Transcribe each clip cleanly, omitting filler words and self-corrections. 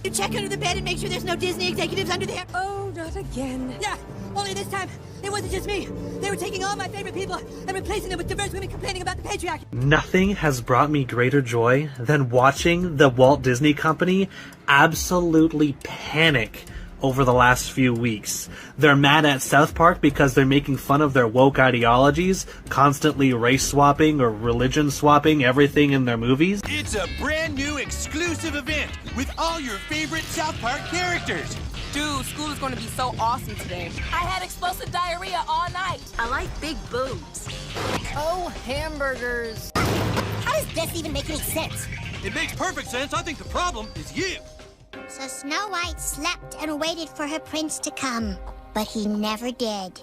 You check under the bed and make sure there's no Disney executives under there. Oh, not again. Yeah, only this time, it wasn't just me. They were taking all my favorite people and replacing them with diverse women complaining about the patriarchy. Nothing has brought me greater joy than watching the Walt Disney Company absolutely panic over the last few weeks. They're mad at South Park because they're making fun of their woke ideologies, constantly race swapping or religion swapping everything in their movies. It's a brand new exclusive event with all your favorite South Park characters. Dude, school is going to be so awesome today. I had explosive diarrhea all night. I like big boobs. Oh, hamburgers. How does this even make any sense? It makes perfect sense. I think the problem is you. So Snow White slept and waited for her prince to come, but he never did.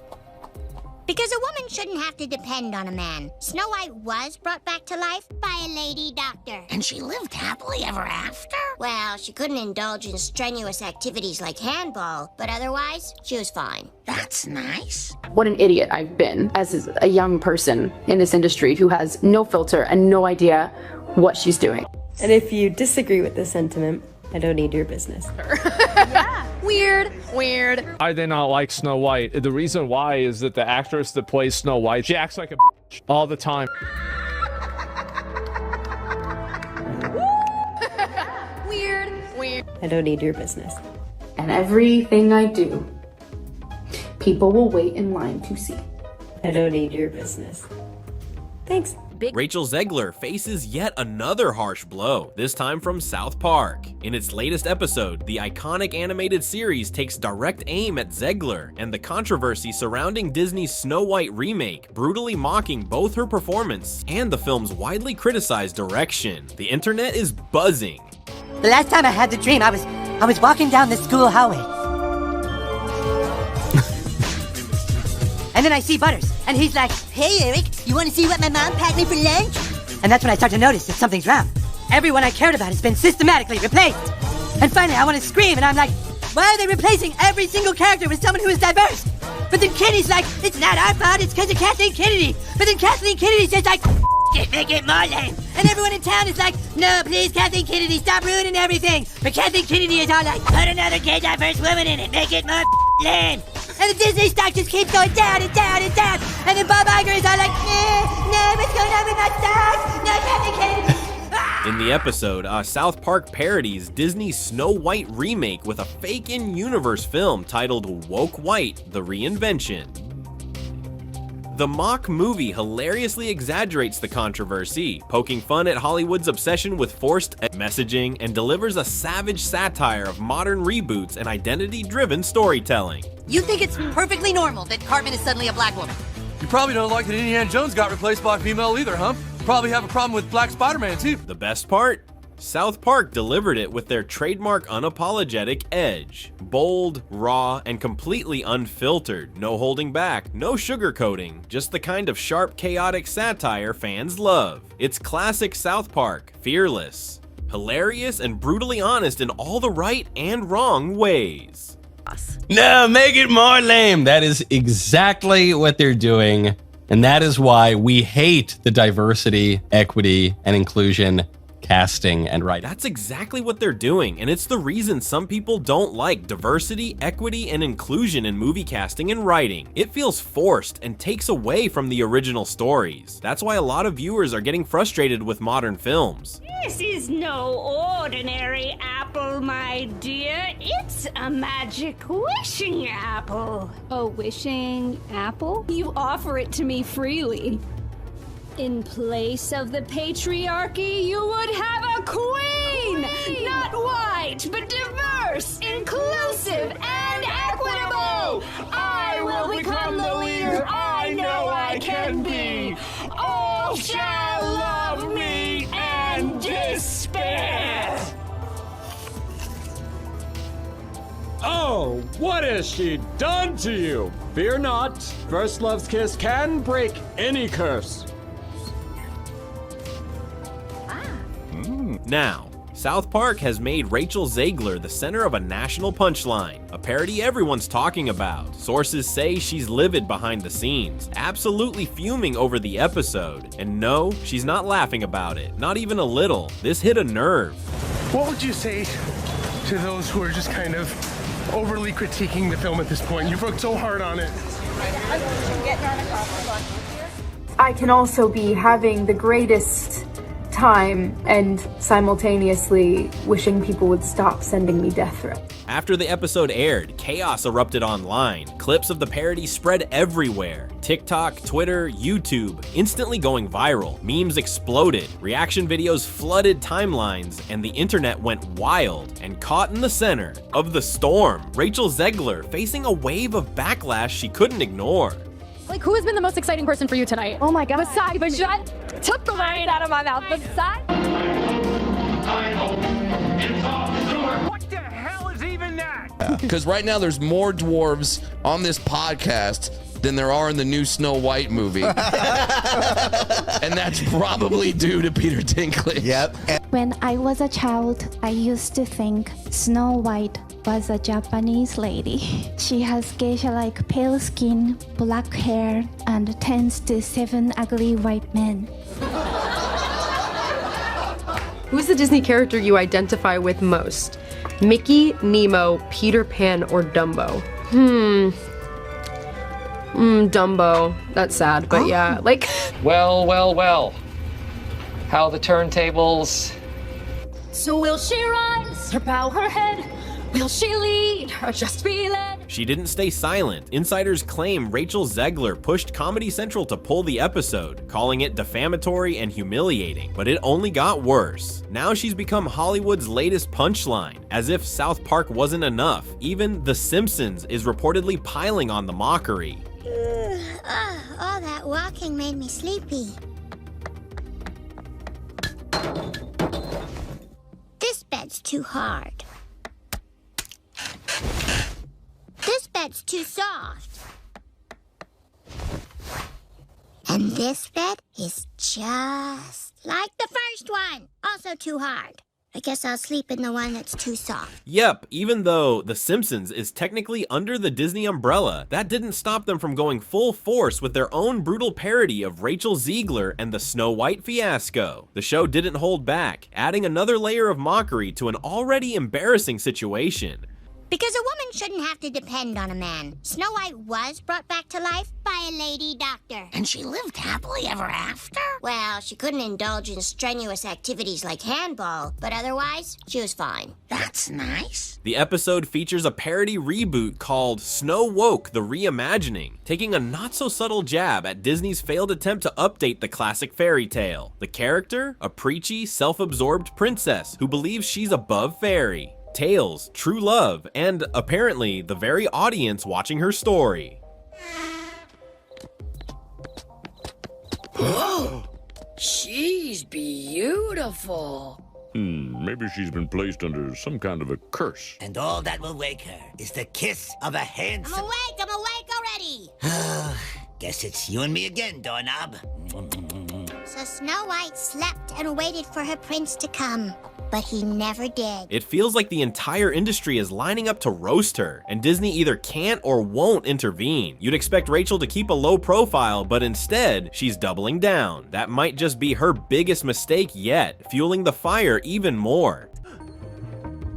Because a woman shouldn't have to depend on a man. Snow White was brought back to life by a lady doctor. And she lived happily ever after? Well, she couldn't indulge in strenuous activities like handball, but otherwise, she was fine. That's nice. What an idiot I've been as a young person in this industry who has no filter and no idea what she's doing. And if you disagree with this sentiment, I don't need your business. Yeah. Weird. I did not like Snow White. The reason why is that the actress that plays Snow White, she acts like a bitch all the time. Weird. I don't need your business. And everything I do, people will wait in line to see. I don't need your business. Thanks. Rachel Zegler faces yet another harsh blow, this time from South Park. In its latest episode, the iconic animated series takes direct aim at Zegler and the controversy surrounding Disney's Snow White remake, brutally mocking both her performance and the film's widely criticized direction. The internet is buzzing. The last time I had the dream, I was walking down the school hallway. And then I see Butters, and he's like, "Hey Eric, you want to see what my mom packed me for lunch?" And that's when I start to notice that something's wrong. Everyone I cared about has been systematically replaced. And finally I want to scream, and I'm like, why are they replacing every single character with someone who is diverse? But then Kenny's like, it's not our fault, it's because of Kathleen Kennedy. But then Kathleen Kennedy's just like, make it more lame. And everyone in town is like, no, please, Kathleen Kennedy, stop ruining everything. But Kathleen Kennedy is all like, put another gay diverse woman in it, make it more lame. And the Disney stock just keeps going down and down and down. And then Bob Iger is all like, no, what's going on with my stocks? No, Kathleen Kennedy. In the episode, South Park parodies Disney's Snow White remake with a fake in-universe film titled Woke White: The Reinvention. The mock movie hilariously exaggerates the controversy, poking fun at Hollywood's obsession with forced messaging, and delivers a savage satire of modern reboots and identity-driven storytelling. You think it's perfectly normal that Cartman is suddenly a black woman? You probably don't like that Indiana Jones got replaced by a female either, huh? You probably have a problem with Black Spider-Man too. The best part? South Park delivered it with their trademark unapologetic edge. Bold, raw, and completely unfiltered. No holding back, no sugarcoating, just the kind of sharp, chaotic satire fans love. It's classic South Park, fearless, hilarious, and brutally honest in all the right and wrong ways. No, make it more lame. That is exactly what they're doing. And that is why we hate the diversity, equity, and inclusion casting and writing. That's exactly what they're doing, and it's the reason some people don't like diversity, equity, and inclusion in movie casting and writing. It feels forced and takes away from the original stories. That's why a lot of viewers are getting frustrated with modern films. This is no ordinary apple, my dear. It's a magic wishing apple. A wishing apple? You offer it to me freely. In place of the patriarchy, you would have a queen! Not white, but diverse, inclusive, and equitable! I will become the leader I know I can be! All shall love me and despair! Oh, what has she done to you? Fear not, First Love's kiss can break any curse. Now, South Park has made Rachel Zegler the center of a national punchline, a parody everyone's talking about. Sources say she's livid behind the scenes, absolutely fuming over the episode. And no, she's not laughing about it, not even a little. This hit a nerve. What would you say to those who are just kind of overly critiquing the film at this point. You've worked so hard on it. I can also be having the greatest time and simultaneously wishing people would stop sending me death threats. After the episode aired, chaos erupted online. Clips of the parody spread everywhere. TikTok, Twitter, YouTube, instantly going viral. Memes exploded. Reaction videos flooded timelines, and the internet went wild. And caught in the center of the storm, Rachel Zegler facing a wave of backlash she couldn't ignore. Like, who has been the most exciting person for you tonight? Oh my god. Besides, but shut took the words out of my mouth. Besides. What the hell is even that? Because right now there's more dwarves on this podcast than there are in the new Snow White movie. And that's probably due to Peter Dinklage. Yep. When I was a child, I used to think Snow White was a Japanese lady. She has geisha-like pale skin, black hair, and tends to 7 ugly white men. Who's the Disney character you identify with most? Mickey, Nemo, Peter Pan, or Dumbo? Dumbo. That's sad, but yeah, like... Well, well, well. How the turntables... So will she rise or bow her head? Will she lead or just be led? She didn't stay silent. Insiders claim Rachel Zegler pushed Comedy Central to pull the episode, calling it defamatory and humiliating, but it only got worse. Now she's become Hollywood's latest punchline. As if South Park wasn't enough, even The Simpsons is reportedly piling on the mockery. All that walking made me sleepy. This bed's too hard. This bed's too soft. And this bed is just like the first one. Also too hard. I guess I'll sleep in the one that's too soft. Yep, even though The Simpsons is technically under the Disney umbrella, that didn't stop them from going full force with their own brutal parody of Rachel Zegler and the Snow White fiasco. The show didn't hold back, adding another layer of mockery to an already embarrassing situation. Because a woman shouldn't have to depend on a man. Snow White was brought back to life by a lady doctor. And she lived happily ever after? Well, she couldn't indulge in strenuous activities like handball, but otherwise, she was fine. That's nice. The episode features a parody reboot called Snow Woke: The Reimagining, taking a not-so-subtle jab at Disney's failed attempt to update the classic fairy tale. The character? A preachy, self-absorbed princess who believes she's above fairy. Tales, true love, and apparently the very audience watching her story. Whoa! She's beautiful. Maybe she's been placed under some kind of a curse. And all that will wake her is the kiss of a handsome... I'm awake already! Guess it's you and me again, doorknob. So Snow White slept and waited for her prince to come. But he never did. It feels like the entire industry is lining up to roast her, and Disney either can't or won't intervene. You'd expect Rachel to keep a low profile, but instead, she's doubling down. That might just be her biggest mistake yet, fueling the fire even more.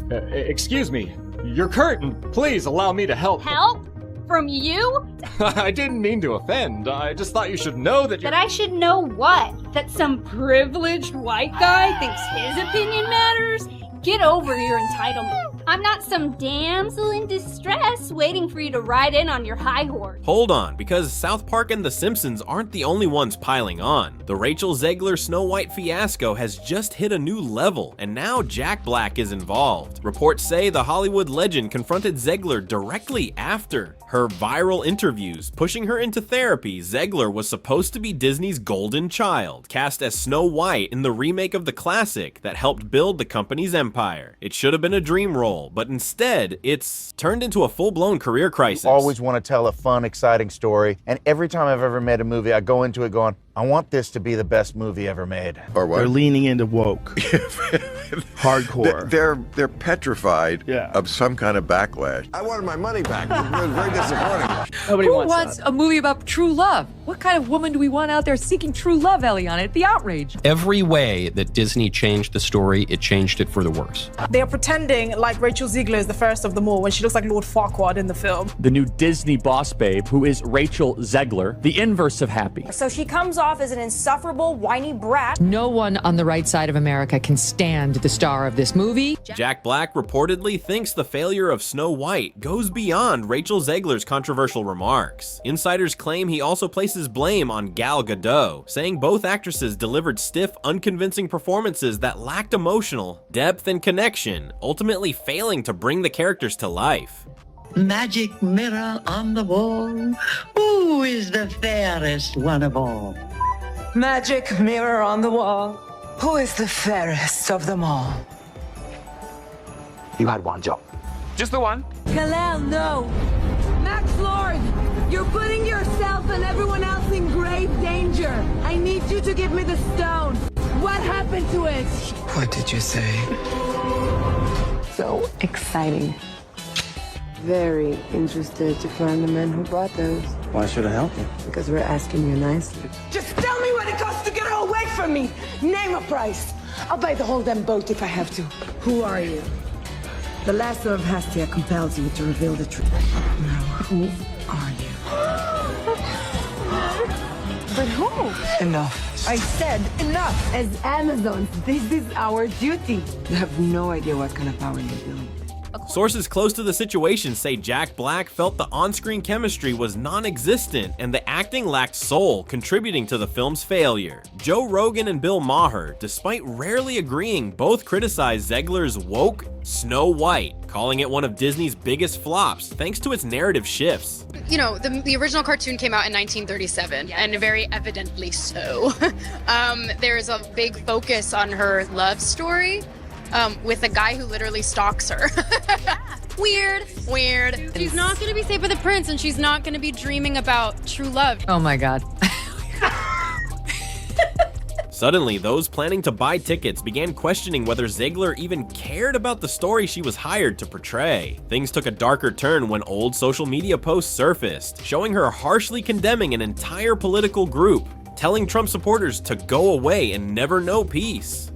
Excuse me, your curtain. Please allow me to help. Help? From you? I didn't mean to offend. I just thought you should know that That I should know what? That some privileged white guy thinks his opinion matters? Get over your entitlement. I'm not some damsel in distress waiting for you to ride in on your high horse. Hold on, because South Park and The Simpsons aren't the only ones piling on. The Rachel Zegler Snow White fiasco has just hit a new level, and now Jack Black is involved. Reports say the Hollywood legend confronted Zegler directly after her viral interviews. Pushing her into therapy, Zegler was supposed to be Disney's golden child, cast as Snow White in the remake of the classic that helped build the company's empire. It should have been a dream role, but instead, it's turned into a full-blown career crisis. You always want to tell a fun, exciting story, and every time I've ever made a movie, I go into it going, I want this to be the best movie ever made. Or what? They're leaning into woke. Hardcore. They're petrified of some kind of backlash. I wanted my money back. It was very disappointing. Nobody Who wants a movie about true love? What kind of woman do we want out there seeking true love, Eliana? The outrage. Every way that Disney changed the story, it changed it for the worse. They are pretending like Rachel Zegler is the first of them all when she looks like Lord Farquaad in the film. The new Disney boss babe, who is Rachel Zegler, the inverse of happy. So she comes off as an insufferable, whiny brat. No one on the right side of America can stand the star of this movie. Jack Black reportedly thinks the failure of Snow White goes beyond Rachel Zegler's controversial remarks. Insiders claim he also places blame on Gal Gadot, saying both actresses delivered stiff, unconvincing performances that lacked emotional depth and connection, ultimately failing to bring the characters to life. Magic mirror on the wall, who is the fairest one of all? Magic mirror on the wall, who is the fairest of them all? You had one job. Just the one? Kal-El, no. Max Lord, you're putting yourself and everyone else in grave danger. I need you to give me the stone. What happened to it? What did you say? So exciting. Very interested to find the men who brought those. Why should I help you? Because we're asking you nicely. Just tell me what it costs to get her away from me. Name a price. I'll buy the whole damn boat if I have to. Who are you? The lasso of Hastia compels you to reveal the truth. Now, who are you? But who? Enough. I said enough. As Amazons, this is our duty. You have no idea what kind of power you're dealing with. Sources close to the situation say Jack Black felt the on-screen chemistry was non-existent and the acting lacked soul, contributing to the film's failure. Joe Rogan and Bill Maher, despite rarely agreeing, both criticized Zegler's woke Snow White, calling it one of Disney's biggest flops thanks to its narrative shifts. You know, the original cartoon came out in 1937, and very evidently so. There's a big focus on her love story. With a guy who literally stalks her. Weird. She's not going to be safe with the prince, and she's not going to be dreaming about true love. Oh my God. Suddenly, those planning to buy tickets began questioning whether Zegler even cared about the story she was hired to portray. Things took a darker turn when old social media posts surfaced, showing her harshly condemning an entire political group, telling Trump supporters to go away and never know peace.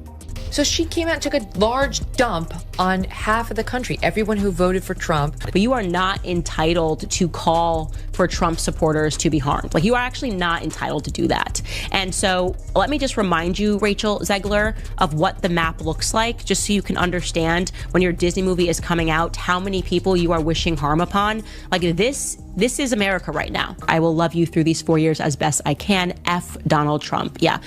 So she came out and took a large dump on half of the country, everyone who voted for Trump. But you are not entitled to call for Trump supporters to be harmed. Like, you are actually not entitled to do that. And so let me just remind you, Rachel Zegler, of what the map looks like, just so you can understand when your Disney movie is coming out, how many people you are wishing harm upon. Like, this is America right now. I will love you through these 4 years as best I can. F Donald Trump. Yeah,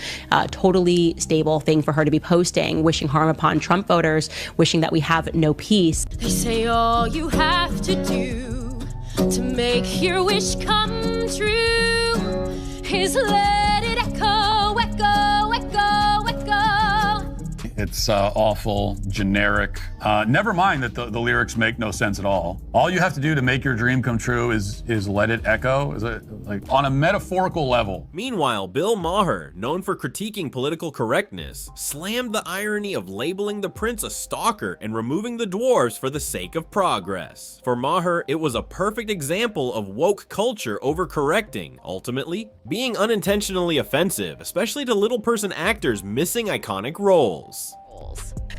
totally stable thing for her to be posting, wishing harm upon Trump voters, wishing that we have no peace. They say all you have to do to make your wish come true is let it echo, echo, echo, echo. It's awful, generic. Never mind that the lyrics make no sense at all. All you have to do to make your dream come true is let it echo. Is it like on a metaphorical level? Meanwhile, Bill Maher, known for critiquing political correctness, slammed the irony of labeling the prince a stalker and removing the dwarves for the sake of progress. For Maher, it was a perfect example of woke culture overcorrecting, ultimately being unintentionally offensive, especially to little person actors missing iconic roles.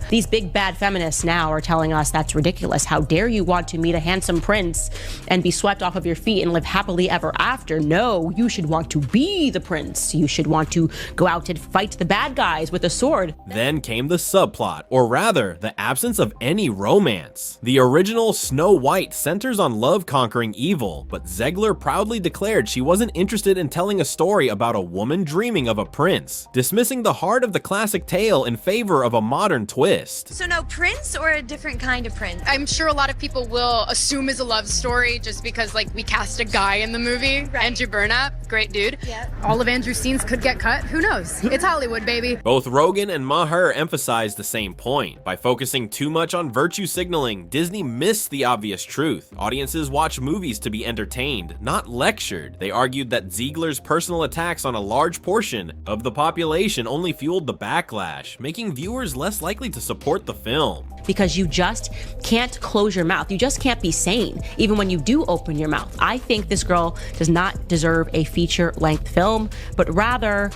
These big bad feminists now are telling us that's ridiculous. How dare you want to meet a handsome prince and be swept off of your feet and live happily ever after? No, you should want to be the prince. You should want to go out and fight the bad guys with a sword. Then came the subplot, or rather, the absence of any romance. The original Snow White centers on love conquering evil, but Zegler proudly declared she wasn't interested in telling a story about a woman dreaming of a prince, dismissing the heart of the classic tale in favor of a modern twist. So no prince or a different kind of prince? I'm sure a lot of people will assume it's a love story just because, like, we cast a guy in the movie. Right. Andrew Burnap, great dude. Yeah. All of Andrew's scenes could get cut. Who knows? It's Hollywood, baby. Both Rogen and Maher emphasized the same point. By focusing too much on virtue signaling, Disney missed the obvious truth. Audiences watch movies to be entertained, not lectured. They argued that Zegler's personal attacks on a large portion of the population only fueled the backlash, making viewers less likely to support the film. Because you just can't close your mouth. You just can't be sane, even when you do open your mouth. I think this girl does not deserve a feature-length film, but rather,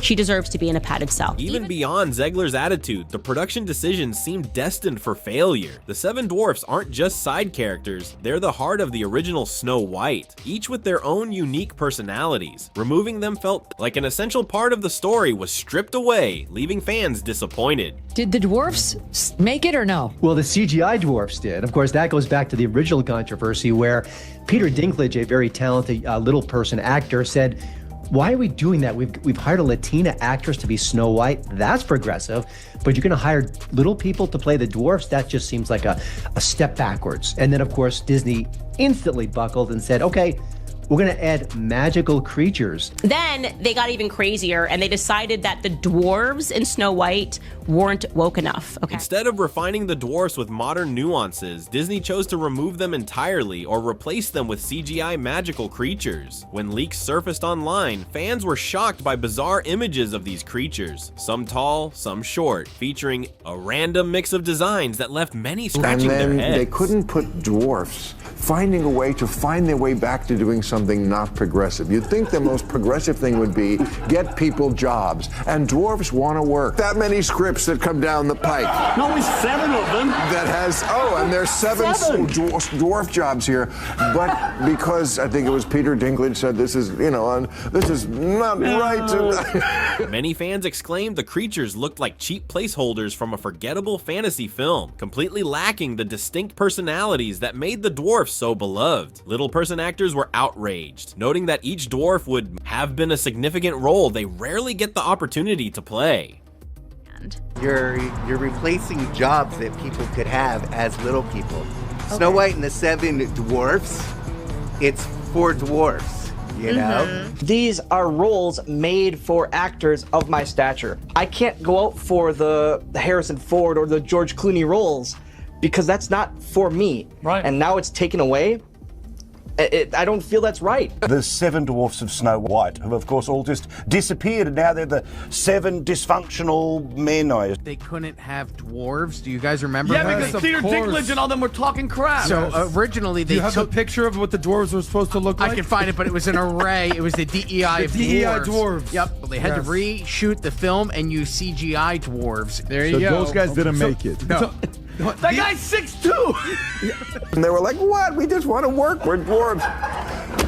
she deserves to be in a padded cell. Even beyond Zegler's attitude, the production decisions seem destined for failure. The seven dwarfs aren't just side characters, they're the heart of the original Snow White, each with their own unique personalities. Removing them felt like an essential part of the story was stripped away, leaving fans disappointed. Did the dwarfs make it or no? Well, the CGI dwarfs did. Of course, that goes back to the original controversy where Peter Dinklage, a very talented little person actor, said, "Why are we doing that? We've hired a Latina actress to be Snow White. That's progressive. But you're going to hire little people to play the dwarfs? That just seems like a step backwards." And then, of course, Disney instantly buckled and said, "Okay, we're going to add magical creatures." Then they got even crazier and they decided that the dwarves in Snow White weren't woke enough. Okay. Instead of refining the dwarfs with modern nuances, Disney chose to remove them entirely or replace them with CGI magical creatures. When leaks surfaced online, fans were shocked by bizarre images of these creatures, some tall, some short, featuring a random mix of designs that left many scratching their heads. And then they couldn't put dwarfs finding a way to find their way back to doing something not progressive. You'd think the most progressive thing would be get people jobs, and dwarfs want to work. That many scripts that come down the pike. No, only 7 of them. That has, and there's seven dwarf jobs here. But because I think it was Peter Dinklage said this is, this is not right. Many fans exclaimed the creatures looked like cheap placeholders from a forgettable fantasy film, completely lacking the distinct personalities that made the dwarfs so beloved. Little person actors were outraged, noting that each dwarf would have been a significant role they rarely get the opportunity to play. You're replacing jobs that people could have as little people. Okay. Snow White and the Seven Dwarfs, it's for dwarfs, you know? These are roles made for actors of my stature. I can't go out for the Harrison Ford or the George Clooney roles because that's not for me. Right. And now it's taken away. I don't feel that's right. The 7 dwarfs of Snow White have, of course, all just disappeared, and now they're the 7 dysfunctional men. They couldn't have dwarves. Do you guys remember? Yeah, because Peter Dinklage and all them were talking crap. So originally they Do you have a picture of what the dwarves were supposed to look like? I can find it, but it was an array. It was the DEI of dwarves. dwarves. Yep. Well, they had to reshoot the film and use CGI dwarves. There you go. So those guys didn't make it. No. That guy's 6'2". And they were like, what? We just want to work. We're dwarves.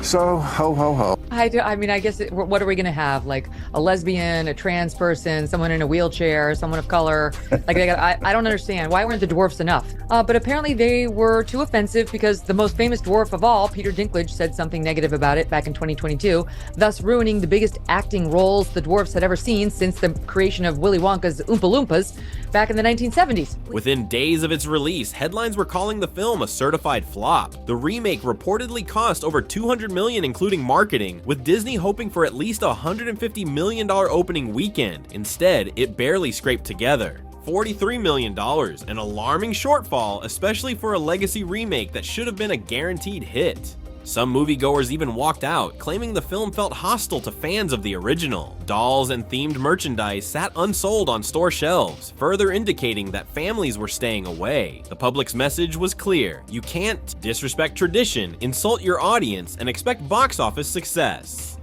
So, ho, ho, ho. I mean, I guess, what are we going to have? Like a lesbian, a trans person, someone in a wheelchair, someone of color? Like, I don't understand. Why weren't the dwarfs enough? But apparently they were too offensive because the most famous dwarf of all, Peter Dinklage, said something negative about it back in 2022, thus ruining the biggest acting roles the dwarfs had ever seen since the creation of Willy Wonka's Oompa Loompas back in the 1970s. Within days of its release, headlines were calling the film a certified flop. The remake reportedly cost over $200 million including marketing, with Disney hoping for at least a $150 million opening weekend. Instead, it barely scraped together. $43 million, an alarming shortfall, especially for a legacy remake that should have been a guaranteed hit. Some moviegoers even walked out, claiming the film felt hostile to fans of the original. Dolls and themed merchandise sat unsold on store shelves, further indicating that families were staying away. The public's message was clear: you can't disrespect tradition, insult your audience, and expect box office success.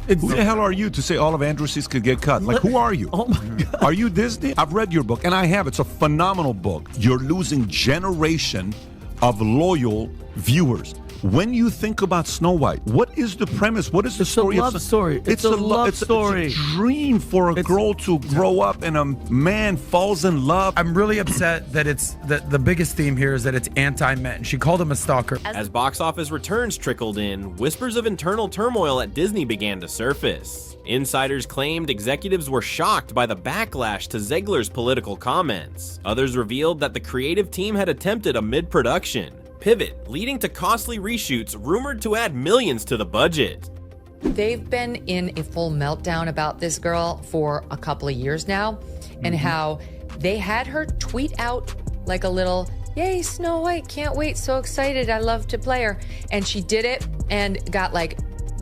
Who the hell are you to say all of Andrew's scenes could get cut? Like, who are you? Oh my God. Are you Disney? I've read your book, and I have. It's a phenomenal book. You're losing generation of loyal viewers. When you think about Snow White, what is the premise? What is the story? It's a love story. It's a love story. It's a dream for a girl to grow up and a man falls in love. I'm really upset that it's the biggest theme here is that it's anti-men. She called him a stalker. As box office returns trickled in, whispers of internal turmoil at Disney began to surface. Insiders claimed executives were shocked by the backlash to Zegler's political comments. Others revealed that the creative team had attempted a mid-production pivot, leading to costly reshoots rumored to add millions to the budget. They've been in a full meltdown about this girl for a couple of years now, and how they had her tweet out like a little, "Yay, Snow White, can't wait, so excited, I love to play her." And she did it and got like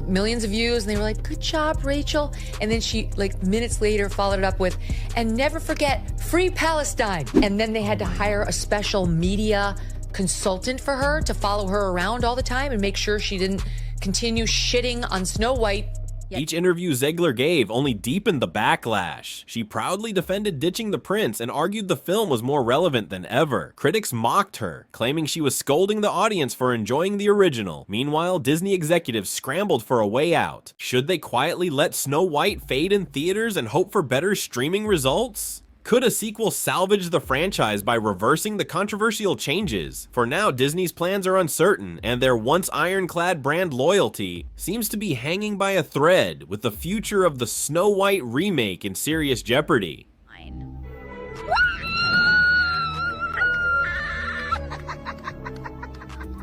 millions of views, and they were like, "Good job, Rachel." And then she, like minutes later, followed it up with, "And never forget, free Palestine." And then they had to hire a special media consultant for her to follow her around all the time and make sure she didn't continue shitting on Snow White. Each interview Zegler gave only deepened the backlash. She proudly defended ditching the prince and argued the film was more relevant than ever. Critics mocked her, claiming she was scolding the audience for enjoying the original. Meanwhile, Disney executives scrambled for a way out. Should they quietly let Snow White fade in theaters and hope for better streaming results? Could a sequel salvage the franchise by reversing the controversial changes? For now, Disney's plans are uncertain, and their once ironclad brand loyalty seems to be hanging by a thread, with the future of the Snow White remake in serious jeopardy.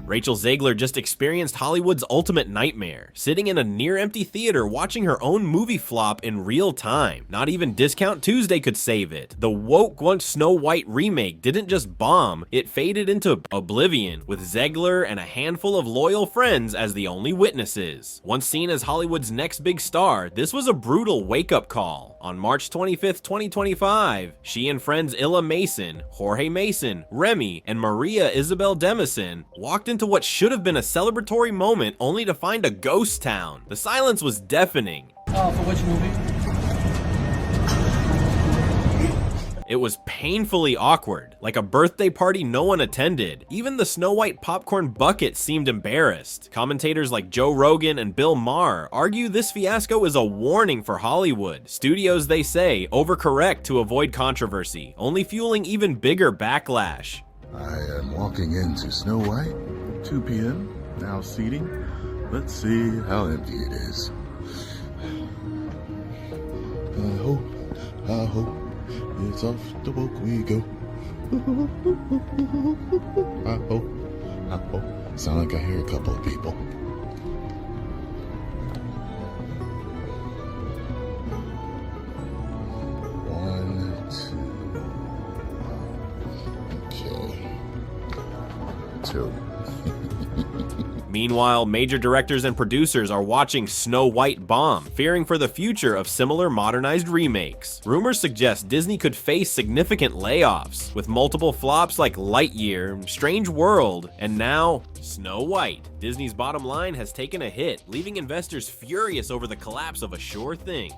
Rachel Zegler just experienced Hollywood's ultimate nightmare, sitting in a near-empty theater watching her own movie flop in real time. Not even Discount Tuesday could save it. The woke Snow White remake didn't just bomb, it faded into oblivion, with Zegler and a handful of loyal friends as the only witnesses. Once seen as Hollywood's next big star, this was a brutal wake-up call. On March 25th, 2025, she and friends Illa Mason, Jorge Mason, Remy, and Maria Isabel Demison walked into what should have been a celebratory moment only to find a ghost town. The silence was deafening. For which movie? It was painfully awkward, like a birthday party no one attended. Even the Snow White popcorn bucket seemed embarrassed. Commentators like Joe Rogan and Bill Maher argue this fiasco is a warning for Hollywood. Studios, they say, overcorrect to avoid controversy, only fueling even bigger backlash. I am walking into Snow White, 2 p.m., now seating. Let's see how empty it is. I hope it's off the book we go. I hope. Sound like I hear a couple of people. One, two. Okay. 2. Meanwhile, major directors and producers are watching Snow White bomb, fearing for the future of similar modernized remakes. Rumors suggest Disney could face significant layoffs, with multiple flops like Lightyear, Strange World, and now Snow White. Disney's bottom line has taken a hit, leaving investors furious over the collapse of a sure thing.